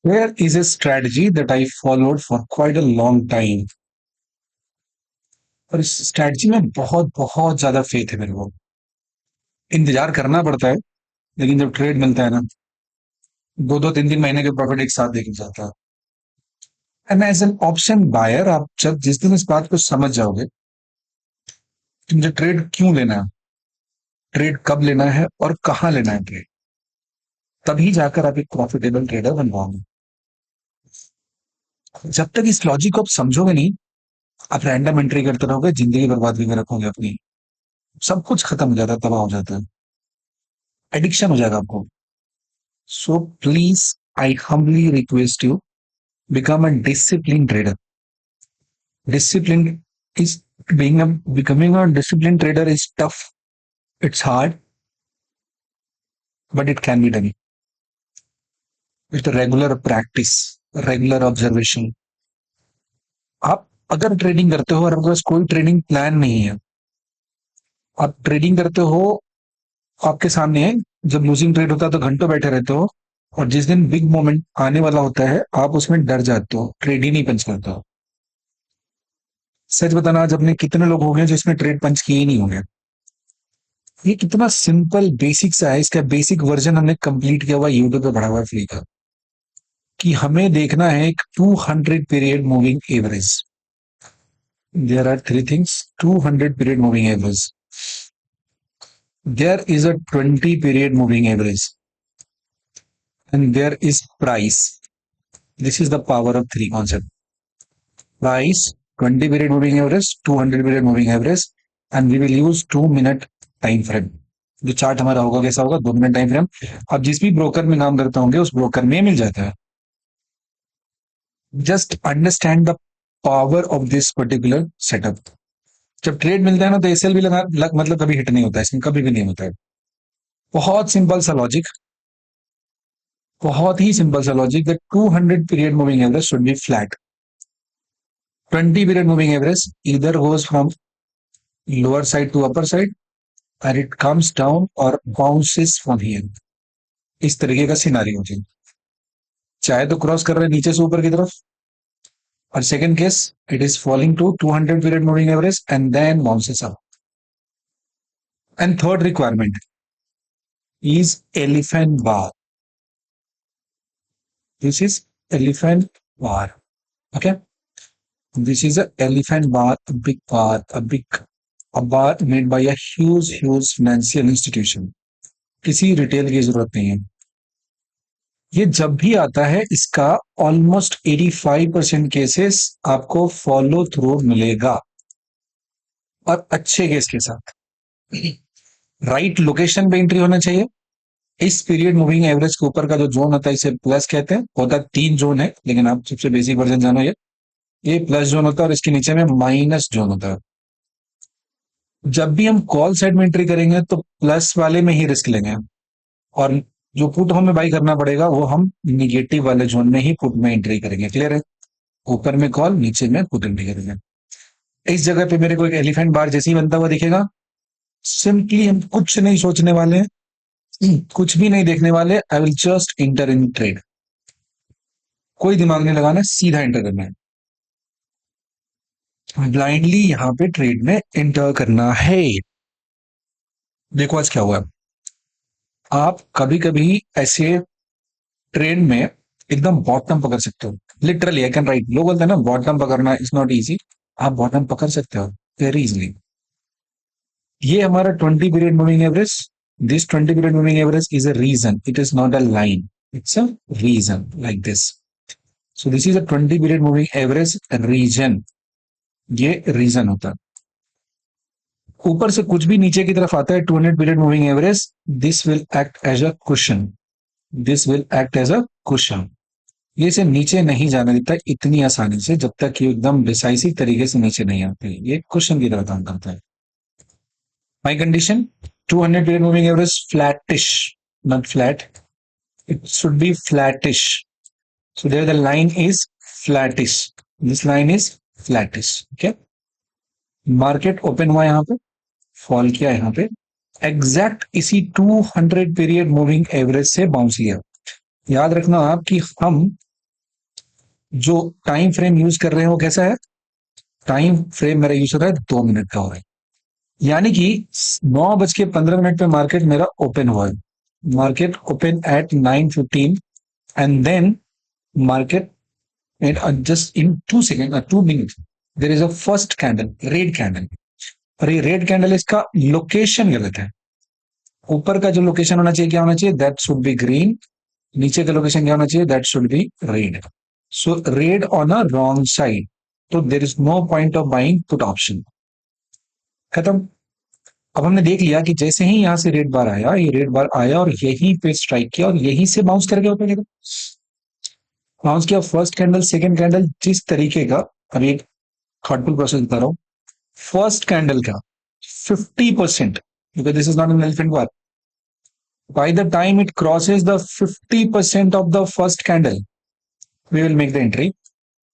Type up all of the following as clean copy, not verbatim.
There is a strategy that I followed for quite a long time. और इस strategy में बहुत बहुत ज्यादा फेथ है मेरे को। इंतजार करना पड़ता है, लेकिन जब ट्रेड मिलता है ना, दो दो तीन तीन महीने के प्रॉफिट एक साथ देके जाता है। And as an option buyer, आप जब जिस दिन इस बात को समझ जाओगे कि मुझे ट्रेड क्यों लेना है, ट्रेड कब लेना है और कहाँ लेना है ट्रेड, तभी जाकर आप एक प्रॉफिटेबल ट्रेडर बन पाओगे। जब तक इस लॉजिक को आप समझोगे नहीं, आप रैंडम एंट्री करते रहोगे, जिंदगी बर्बाद करके रखोगे अपनी। सब कुछ खत्म हो जाता है, तबाह हो जाता है, एडिक्शन हो जाएगा आपको। So please, I humbly request you, become a disciplined trader. Discipline is becoming a disciplined trader is tough. It's hard, but it can be done with a regular practice, regular observation. आप अगर trading करते हो और आपके पास कोई trading plan नहीं है, आप ट्रेडिंग करते हो, आपके सामने है, जब लूजिंग ट्रेड होता है तो घंटों बैठे रहते हो, और जिस दिन बिग मोमेंट आने वाला होता है आप उसमें डर जाते हो, ट्रेड ही नहीं पंच करते हो। सच बताना, आज अपने कितने लोग हो गए जिसमें ट्रेड पंच किए ही नहीं होंगे। ये कितना सिंपल बेसिक सा है, इसका बेसिक वर्जन हमने कंप्लीट किया हुआ यूट्यूब पे पढ़ा हुआ है फ्री का, कि हमें देखना है एक 200 period moving average. There are three things: 200 period moving average, there is a 20 period moving average, and there is price. This is the power of three concept: price, 20 period moving average, 200 period moving average, and we will use 2 minute time frame. जो chart हमारा होगा कैसा होगा? 2 minute time frame. आप जिस भी broker में काम करते होंगे उस ब्रोकर में मिल जाता है। Just understand the power of this particular setup. जब ट्रेड मिलता है ना, तो एसएल भी मतलब कभी हिट नहीं होता है, इसमें कभी भी नहीं होता है। बहुत सिंपल सा लॉजिक, बहुत ही सिंपल सा logic, that 200 period moving average should be flat. 20 period moving average either goes from lower side to upper side, and it comes down or bounces from here। इस तरीके का सिनारियो होती है। चाहे तो क्रॉस कर रहे हैं नीचे से ऊपर की तरफ, और second case it is falling to 200 period moving average and then bounces up. And third requirement is elephant bar. This is elephant bar. Okay. This is a elephant bar, a big bar, a bar made by a huge financial institution. किसी retail की जरूरत नहीं है। ये जब भी आता है, इसका ऑलमोस्ट 85% केसेस आपको फॉलो थ्रू मिलेगा, और अच्छे केस के साथ। राइट लोकेशन पे एंट्री होना चाहिए। इस पीरियड मूविंग एवरेज के ऊपर का जो जोन होता है इसे प्लस कहते हैं। होता है 3 जोन है, लेकिन आप सबसे बेसिक वर्जन जानो, ये प्लस जोन होता है, और इसके नीचे में माइनस जोन होता है। जब भी हम कॉल साइड में एंट्री करेंगे तो प्लस वाले में ही रिस्क लेंगे, और जो पुट हमें बाई करना पड़ेगा वो हम निगेटिव वाले जोन में ही पुट में एंट्री करेंगे। क्लियर है? ऊपर में कॉल, नीचे में पुट एंट्री करेंगे। इस जगह पे मेरे को एक एलिफेंट बार जैसे ही बनता हुआ दिखेगा, सिंपली हम कुछ नहीं सोचने वाले हैं, कुछ भी नहीं देखने वाले, I will just inter in trade. कोई दिमाग नहीं लगाना, सीधा एंटर करना है, ब्लाइंडली यहां पे ट्रेड में एंटर करना है। देखो आज क्या हुआ। आप कभी कभी ऐसे ट्रेड में एकदम बॉटम पकड़ सकते हो। लिटरली आई कैन राइट, लोग बोलते हैं ना बॉटम पकड़ना इज नॉट इजी। आप बॉटम पकड़ सकते हो वेरी इजिली। ये हमारा 20 period moving average, this 20 period moving average is a region, it is not a line, it's a region like this. So this is a 20 period moving average region. ये region होता है। ऊपर से कुछ भी नीचे की तरफ आता है 200 period moving average, this will act as a cushion, this will act as a cushion. ये इसे नीचे नहीं जाने देता इतनी आसानी से, जब तक ये एकदम डिसाइसिव तरीके से नीचे नहीं आते। ये क्वेश्चन की तरह काम करता है। My condition: 200 period moving average flattish, not flat, it should be flattish. So there the line is flattish, this line is flattish. Okay, market open हुआ यहां पे, फॉल किया यहां पे, एग्जैक्ट इसी 200 पीरियड मूविंग एवरेज से बाउंस लिया। याद रखना आप कि हम जो टाइम फ्रेम यूज कर रहे हैं वो कैसा है, टाइम फ्रेम मेरा यूज हो रहा है 2 मिनट का हो रहा है, यानी कि 9:15 पे मार्केट मेरा ओपन हुआ है, market open at 9:15 and then market and just in 2 seconds 2 minutes there is a first candle, red candle, और ये रेड कैंडल इसका लोकेशन गलत है, ऊपर का जो लोकेशन होना चाहिए क्या होना चाहिए, दैट शुड बी ग्रीन, नीचे का लोकेशन क्या होना चाहिए, that should be red, so red on a wrong side, तो there is no point of buying put option, खत्म। अब हमने देख लिया कि जैसे ही यहां से रेड बार आया, ये रेड बार आया और यहीं पे स्ट्राइक किया और यहीं से बाउंस करके ऊपर गया, बाउंस किया, फर्स्ट कैंडल सेकंड कैंडल, जिस तरीके का, अभी एक थॉटफुल प्रोसेस बता रहा हूं, फर्स्ट कैंडल का 50%, because this is not an elephant bar, by the time it crosses the 50% of the first candle we will make the entry,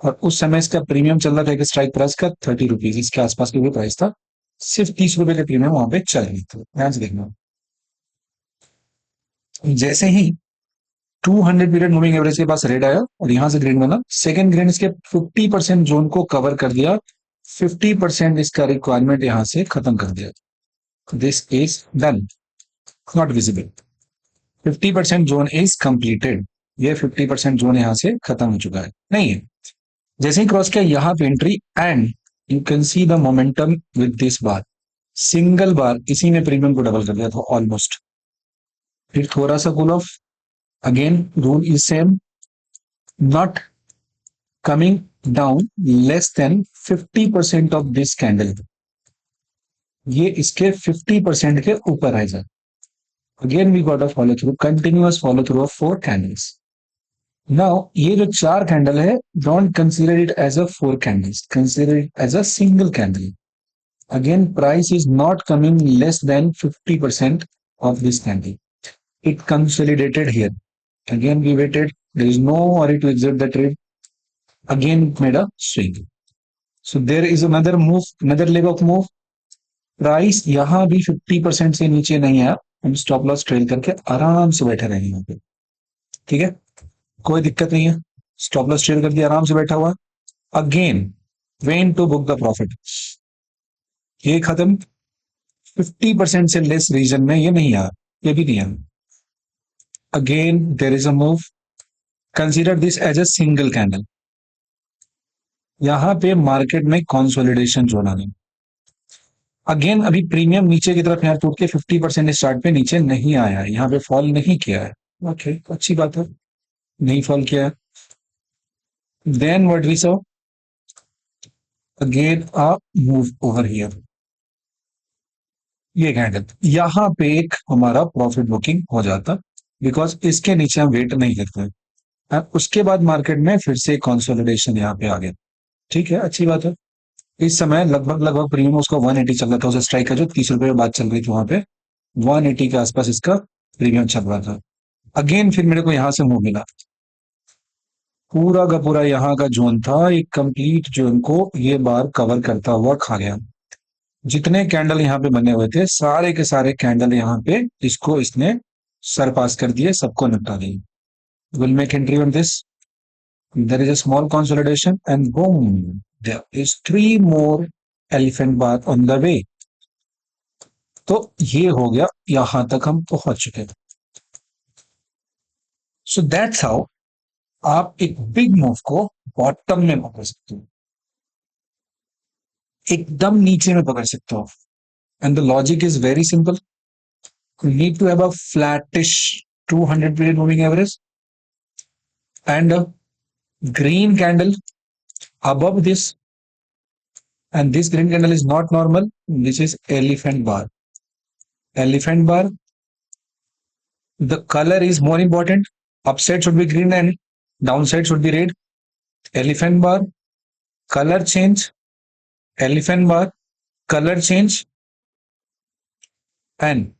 और उस समय इसका प्रीमियम चल रहा था, एक स्ट्राइक प्राइस का 30 रुपीज, इसके आसपास का भी प्राइस था, सिर्फ 30 रुपए का प्रीमियम वहां पे चल रही थी, ध्यान से देखना। जैसे ही 200 पीरियड मूविंग एवरेज के पास रेड आया और यहां से ग्रीन बना, सेकंड ग्रीन इसके 50% जोन को कवर कर दिया, 50% इसका रिक्वायरमेंट यहां से खत्म कर दिया, this is done, not visible, 50% zone is completed, ये 50% जोन यहां से खत्म हो चुका है, नहीं है। जैसे ही क्रॉस किया यहां पे entry, and you can see the momentum with this bar, single bar इसी ने प्रीमियम को डबल कर दिया था ऑलमोस्ट, फिर थोड़ा सा cool off, again rule is same, not coming down less than 50% of this candle, ये इसके 50% के ऊपर आ जाए, again we got a follow through, continuous follow through of 4 candles. Now ये जो 4 कैंडल है, don't consider it as a 4 candles, consider it as a single candle, again price is not coming less than 50% of this candle, it consolidated here, again we waited, there is no hurry to exit the trade, again it made a swing, so there is another move, another leg of move, price यहां भी 50% से नीचे नहीं आया, हम stop loss trail करके आराम से बैठे रहेंगे यहाँ पे, ठीक है, कोई दिक्कत नहीं है, स्टॉप लॉस ट्रेल कर दिया, आराम से बैठा हुआ, again went to book the profit, ये खत्म, 50% से लेस रीजन में ये नहीं आया, ये भी नहीं आया, again there is a move, consider this as a single candle, यहां पे मार्केट में कंसोलिडेशन जोड़ा नहीं, अगेन अभी प्रीमियम नीचे की तरफ यहाँ टूट के 50% स्टार्ट पे नीचे नहीं आया है, यहाँ पे फॉल नहीं किया है, ओके अच्छी बात है, नहीं फॉल किया है, then what we saw, again a move over here, ये कैंडल यहाँ पे एक हमारा प्रॉफिट बुकिंग हो जाता, बिकॉज इसके नीचे हम वेट नहीं करते हैं, उसके बाद मार्केट में फिर से कंसोलिडेशन यहाँ पे आ गया, ठीक है अच्छी बात है, इस समय लगभग लगभग प्रीमियम उसका 180 चल रहा था, उस स्ट्राइक का जो 30 रुपए बात चल रही थी वहां पे 180 के आसपास इसका प्रीमियम चल रहा था, अगेन फिर मेरे को यहां से मुंह मिला, पूरा का पूरा यहाँ का जोन था, एक कंप्लीट जोन को ये बार कवर करता हुआ खा गया, जितने कैंडल यहाँ पे बने हुए थे सारे के सारे कैंडल यहाँ पे इसको इसने सरपास कर दिए, सबको निपटा दिए, will make entry on this, there is a small consolidation and boom, there is 3 more elephant bar on the way, तो ये हो गया, यहां तक हम पहुंच चुके थे, सो दैट्स हाउ आप एक बिग मूव को बॉटम में पकड़ सकते हो, एकदम नीचे में पकड़ सकते हो, and the logic is very simple, you need to have a flattish 200 period moving average and a green candle above this, and this green candle is not normal, this is elephant bar, elephant bar, the color is more important, upside should be green and downside should be red, elephant bar, color change, elephant bar, color change, and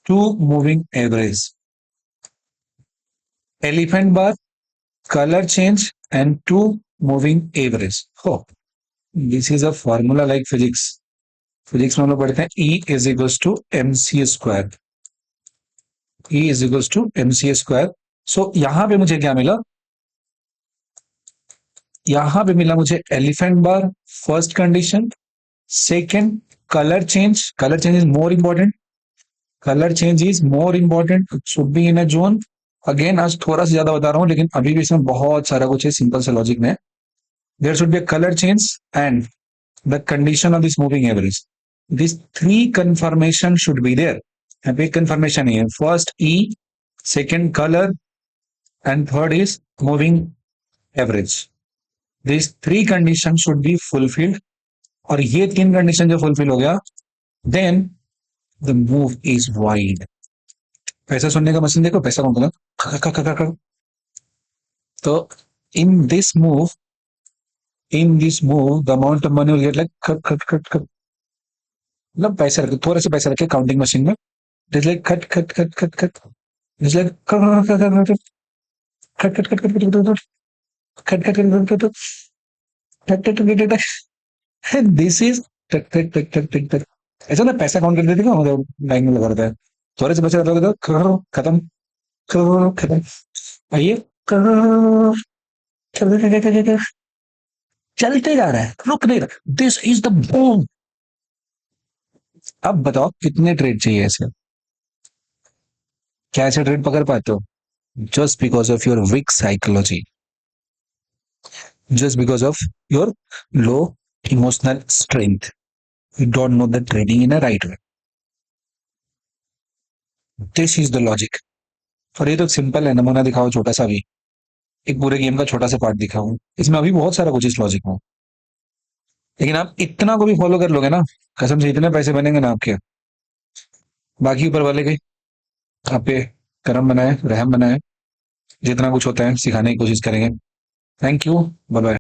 2 moving average, elephant bar, color change and 2 moving average, oh this is a formula like physics, physics में हम लोग पढ़ते हैं E is equals to mc square, E is equals to mc square, so यहां पे मुझे क्या मिला, यहां पे मिला मुझे elephant bar, first condition. Second, colour change is more important, colour change is more important, should be in a zone. Again आज थोड़ा सा ज्यादा बता रहा हूं, लेकिन अभी भी इसमें बहुत सारा कुछ है, सिंपल से लॉजिक में। There should be a colour change and the condition of this moving average, this three confirmation should be there. यहाँ पे एक कंफर्मेशन है, first E, second colour, and third is moving average. This three condition should be fulfilled, और ये तीन condition जो fulfil हो गया, then the move is wide. पैसा सुनने का मशीन देखो, पैसा कौन बोला। तो in this move, the amount of money will get like खट खट खट खट, मतलब पैसे रखे, थोड़े से पैसे रखे काउंटिंग मशीन में, इट्स लाइक खट खट खट खट खट, इट्स लाइक खट खट खट खट खट खट खट खट खट खट खट खट खट खट खट खट, दिस इज टक टक टक टक टक टक। ऐसा ना पैसा काउंट कर देती ना, मतलब लाइन में लगा रहता है, थोड़े से पैसे रहते तो खत्म खत्म। आइए, चलते जा रहा है, रुक नहीं रहा, दिस इज द बूम। अब बताओ कितने ट्रेड चाहिए ऐसे, क्या ऐसे ट्रेड पकड़ पाते हो? Just because of your weak psychology, just because of your low emotional strength. You don't know the trading in a right way. This is the logic. और ये तो सिंपल है, नमूना दिखाओ छोटा सा भी, एक पूरे गेम का छोटा सा पार्ट दिखाओ, इसमें अभी बहुत सारा कुछ इस लॉजिक में। लेकिन आप इतना को भी फॉलो कर लोगे ना, कसम से इतने पैसे बनेंगे ना आपके। बाकी ऊपर वाले के आप पे करम बनाए, रहम बनाए, जितना कुछ होता है सिखाने की कोशिश करेंगे। Thank you, bye bye.